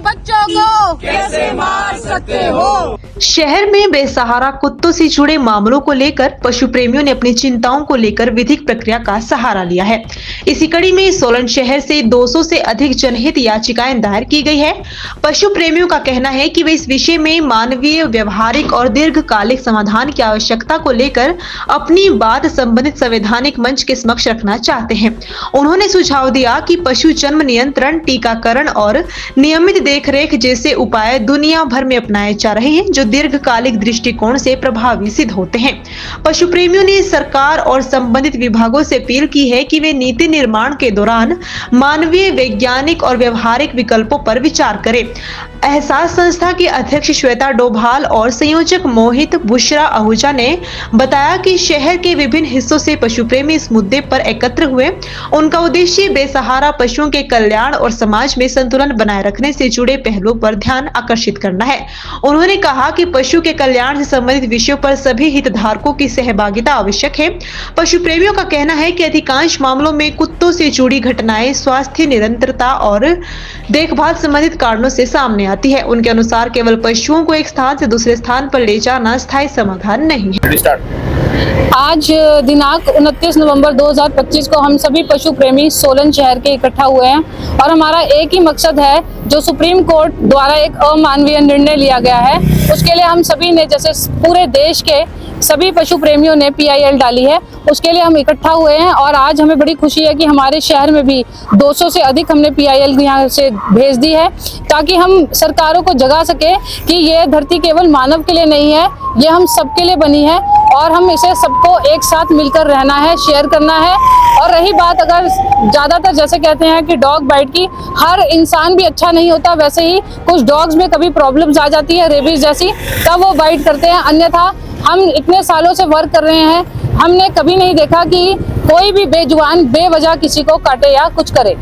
बच्चों को कैसे मार सकते हो। शहर में बेसहारा कुत्तों से जुड़े मामलों को लेकर पशु प्रेमियों ने अपनी चिंताओं को लेकर विधिक प्रक्रिया का सहारा लिया है। इसी कड़ी में सोलन शहर से 200 से अधिक जनहित याचिकाएं दायर की गई है। पशु प्रेमियों का कहना है कि वे इस विषय में मानवीय, व्यवहारिक और दीर्घकालिक समाधान की आवश्यकता को लेकर अपनी बात संबंधित संवैधानिक मंच के समक्ष रखना चाहते हैं। उन्होंने सुझाव दिया कि पशु जन्म नियंत्रण, टीकाकरण और नियमित देखरेख जैसे उपाय दुनिया भर में अपनाए जा रहे हैं, जो दीर्घकालिक दृष्टिकोण से प्रभावी सिद्ध होते हैं। पशु प्रेमियों ने सरकार और संबंधित विभागों से अपील की है कि वे नीति निर्माण के दौरान मानवीय, वैज्ञानिक और व्यवहारिक विकल्पों पर विचार करें। एहसास संस्था की अध्यक्ष श्वेता डोभाल और संयोजक मोहित बुशरा आहूजा ने बताया कि शहर के विभिन्न हिस्सों से पशु प्रेमी इस मुद्दे पर एकत्र हुए। उनका उद्देश्य बेसहारा पशुओं के कल्याण और समाज में संतुलन बनाए रखने से जुड़े पहलुओं पर ध्यान आकर्षित करना है। उन्होंने कहा कि पशु के कल्याण से संबंधित विषयों पर सभी हितधारकों की सहभागिता आवश्यक है। पशु प्रेमियों का कहना है कि अधिकांश मामलों में कुत्तों से जुड़ी घटनाएं स्वास्थ्य, निरंतरता और देखभाल संबंधित कारणों से सामने आती है। उनके अनुसार केवल पशुओं को एक स्थान से दूसरे स्थान पर ले जाना स्थायी समाधान नहीं है। आज दिनांक 29 नवंबर 2025 को हम सभी पशु प्रेमी सोलन शहर के इकट्ठा हुए हैं और हमारा एक ही मकसद है, जो सुप्रीम कोर्ट द्वारा एक अमानवीय निर्णय लिया गया है, उसके लिए हम सभी ने, जैसे पूरे देश के सभी पशु प्रेमियों ने PIL डाली है, उसके लिए हम इकट्ठा हुए हैं। और आज हमें बड़ी खुशी है कि हमारे शहर में भी 200 से अधिक हमने PIL यहाँ से भेज दी है, ताकि हम सरकारों को जगा सके कि ये धरती केवल मानव के लिए नहीं है, ये हम सबके लिए बनी है और हम इसे सबको एक साथ मिलकर रहना है, शेयर करना है। और रही बात, अगर ज़्यादातर जैसे कहते हैं कि डॉग बाइट की, हर इंसान भी अच्छा नहीं होता, वैसे ही कुछ डॉग्स में कभी प्रॉब्लम्स आ जाती है, रेबीज जैसी, तब वो बाइट करते हैं। अन्यथा हम इतने सालों से वर्क कर रहे हैं, हमने कभी नहीं देखा कि कोई भी बेजुबान बेवजह किसी को काटे या कुछ करे।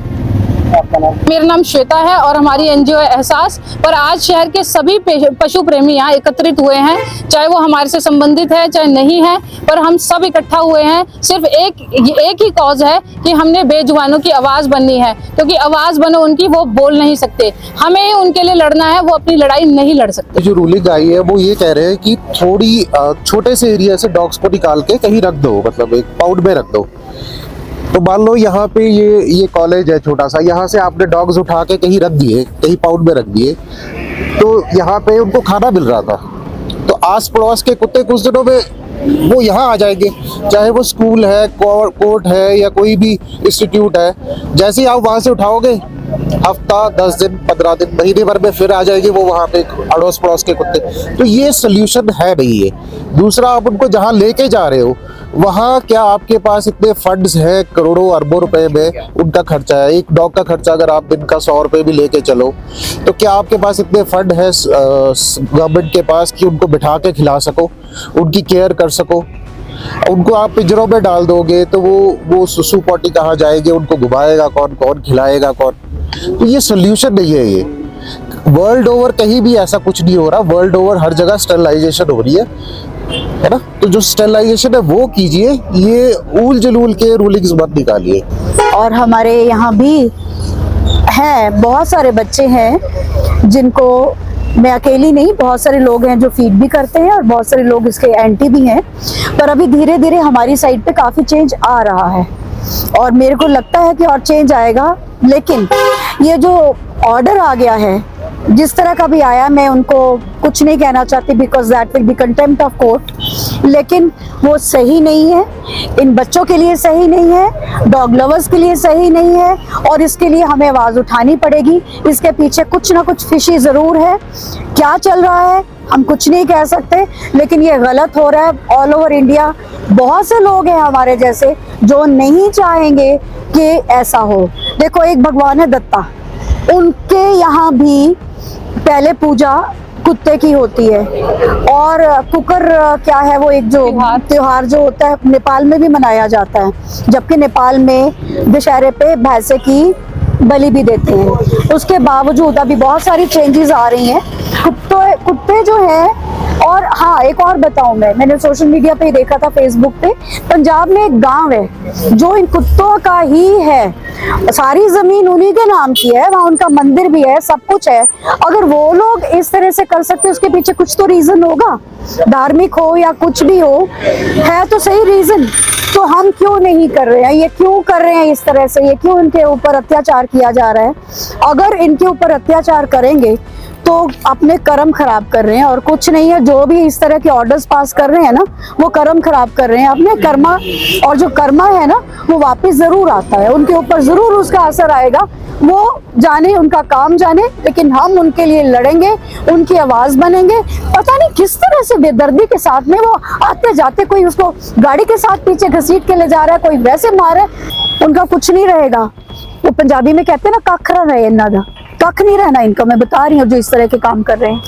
मेरा नाम श्वेता है और हमारी NGO है एहसास। पर आज शहर के सभी पशु प्रेमी यहाँ एकत्रित हुए हैं, चाहे वो हमारे से संबंधित है चाहे नहीं है, पर हम सब इकट्ठा हुए हैं। सिर्फ एक ही कॉज है कि हमने बेजुबानों की आवाज़ बननी है, क्योंकि आवाज़ बनो उनकी, वो बोल नहीं सकते, हमें ही उनके लिए लड़ना है, वो अपनी लड़ाई नहीं लड़ सकते। जो रूलिंग आई है वो ये कह रहे हैं कि थोड़ी छोटे से एरिया से डॉग्स को निकाल के कहीं रख दो, मतलब एक पाउड में रख दो। तो मान लो यहाँ पे ये कॉलेज है छोटा सा, यहाँ से आपने डॉग्स उठा के कहीं रख दिए, कहीं पाउड में रख दिए, तो यहाँ पे उनको खाना मिल रहा था, तो आस पड़ोस के कुत्ते कुछ दिनों में वो यहाँ आ जाएंगे, चाहे वो स्कूल है, कोर्ट है या कोई भी इंस्टीट्यूट है। जैसे ही आप वहाँ से उठाओगे, हफ्ता, 10 दिन, 15 दिन, महीने भर में फिर आ जाएंगे वो वहाँ पे अड़ोस पड़ोस के कुत्ते। तो ये सोल्यूशन है नहीं है। दूसरा, आप उनको जहाँ लेके जा रहे हो वहाँ क्या आपके पास इतने फंड्स हैं, करोड़ों अरबों रुपए में उनका खर्चा है। एक डॉग का खर्चा अगर आप दिन का 100 रुपये भी लेके चलो, तो क्या आपके पास इतने फंड है गवर्नमेंट के पास कि उनको बिठा के खिला सको, उनकी केयर कर सको? उनको आप पिंजरों में डाल दोगे तो वो सुसु पॉटी कहाँ जाएंगे, उनको घुमाएगा कौन, कौन खिलाएगा कौन? तो ये सोल्यूशन नहीं है। ये वर्ल्ड ओवर कहीं भी ऐसा कुछ नहीं हो रहा। वर्ल्ड ओवर हर जगह स्टरलाइजेशन हो रही है ना? तो जो स्टरलाइजेशन है वो कीजिए, ये ऊल जलूल के रूलिंग्स मत निकालिए। और हमारे यहाँ भी है, बहुत सारे बच्चे हैं जिनको, मैं अकेली नहीं, बहुत सारे लोग हैं जो फीड भी करते हैं और बहुत सारे लोग इसके एंटी भी हैं। पर अभी धीरे धीरे हमारी साइड पे काफ़ी चेंज आ रहा है और मेरे को लगता है कि और चेंज आएगा। लेकिन ये जो ऑर्डर आ गया है, जिस तरह का भी आया, मैं उनको कुछ नहीं कहना चाहती, because that will be contempt of court, लेकिन वो सही नहीं है, इन बच्चों के लिए सही नहीं है, डॉग लवर्स के लिए सही नहीं है और इसके लिए हमें आवाज़ उठानी पड़ेगी। इसके पीछे कुछ ना कुछ फिशी ज़रूर है। क्या चल रहा है हम कुछ नहीं कह सकते, लेकिन ये गलत हो रहा है ऑल ओवर इंडिया। बहुत से लोग हैं हमारे जैसे जो नहीं चाहेंगे कि ऐसा हो। देखो, एक भगवान है दत्ता, उनके यहाँ भी पहले पूजा कुत्ते की होती है। और कुकर क्या है, वो एक जो त्योहार जो होता है नेपाल में भी मनाया जाता है, जबकि नेपाल में दशहरे पे भैंसे की बलि भी देते हैं। उसके बावजूद अभी बहुत सारी चेंजेस आ रही हैं। कुत्ते जो है और हाँ, एक और बताऊं, मैंने सोशल मीडिया पे ही देखा था, फेसबुक पे, पंजाब में एक गांव है जो इन कुत्तों का ही है, सारी जमीन उन्हीं के नाम की है, वहाँ उनका मंदिर भी है, सब कुछ है। अगर वो लोग इस तरह से कर सकते, उसके पीछे कुछ तो रीजन होगा, धार्मिक हो या कुछ भी हो, है तो सही रीजन। तो हम क्यों नहीं कर रहे हैं? ये क्यों कर रहे हैं इस तरह से? ये क्यों इनके ऊपर अत्याचार किया जा रहा है? अगर इनके ऊपर अत्याचार करेंगे तो अपने कर्म खराब कर रहे हैं और कुछ नहीं है। जो भी इस तरह के ऑर्डर्स पास कर रहे हैं ना, वो कर्म खराब कर रहे हैं अपने कर्मा, और जो कर्मा है ना वो वापस जरूर आता है, उनके ऊपर जरूर उसका असर आएगा। वो जाने, उनका काम जाने, लेकिन हम उनके लिए लड़ेंगे, उनकी आवाज बनेंगे। पता नहीं किस तरह से बेदर्दी के साथ में वो आते जाते, कोई उसको गाड़ी के साथ पीछे घसीट के ले जा रहा है, कोई वैसे मार रहा है, उनका कुछ नहीं रहेगा। वो पंजाबी में कहते हैं ना, कख रहे इन्ना दा, कख नहीं रहना इनका, मैं बता रही हूँ, जो इस तरह के काम कर रहे हैं।